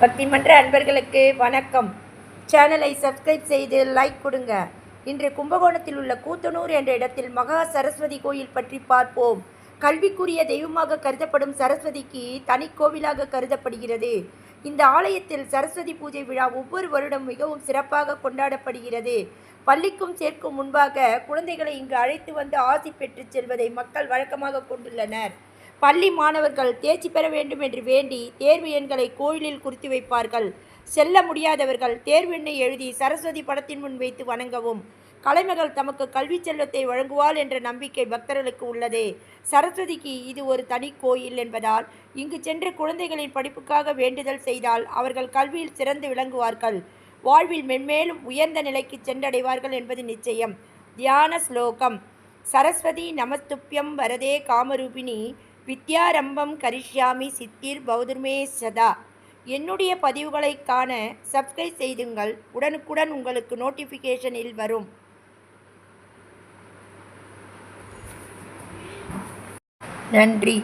பக்திமன்ற அன்பர்களுக்கு வணக்கம். சேனலை சப்ஸ்கிரைப் செய்து லைக் கொடுங்க. இன்று கும்பகோணத்தில் உள்ள கூத்தனூர் என்ற இடத்தில் மகா சரஸ்வதி கோயில் பற்றி பார்ப்போம். கல்விக்குரிய தெய்வமாக கருதப்படும் சரஸ்வதிக்கு தனி கோவிலாக கருதப்படுகிறது. இந்த ஆலயத்தில் சரஸ்வதி பூஜை விழா ஒவ்வொரு வருடம் மிகவும் சிறப்பாக கொண்டாடப்படுகிறது. பள்ளிக்கும் சேர்க்கும் முன்பாக குழந்தைகளை இங்கு அழைத்து வந்து ஆசி பெற்று செல்வதை மக்கள் வழக்கமாக கொண்டுள்ளனர். பள்ளி மாணவர்கள் தேர்ச்சி பெற வேண்டும் என்று வேண்டி தேர்வு எண்களை கோயிலில் குறித்து வைப்பார்கள். செல்ல முடியாதவர்கள் தேர்வு எண்ணை எழுதி சரஸ்வதி படத்தின் முன் வைத்து வணங்கவும். கலைமகள் தமக்கு கல்வி செல்வத்தை வழங்குவாள் என்ற நம்பிக்கை பக்தர்களுக்கு உள்ளது. சரஸ்வதிக்கு இது ஒரு தனி கோயில் என்பதால் இங்கு சென்று குழந்தைகளின் படிப்புக்காக வேண்டுதல் செய்தால் அவர்கள் கல்வியில் சிறந்து விளங்குவார்கள். வாழ்வில் மென்மேலும் உயர்ந்த நிலைக்கு சென்றடைவார்கள் என்பது நிச்சயம். தியான ஸ்லோகம். சரஸ்வதி நமஸ்துப்யம் வரதே காமரூபிணி வித்யாரம்பம் கரிஷ்யாமி சித்திர் பௌதுர்மே சதா. என்னுடைய பதிவுகளை காண சப்ஸ்கிரைப் செய்துங்கள். உடனுக்குடன் உங்களுக்கு நோட்டிஃபிகேஷனில் வரும். நன்றி.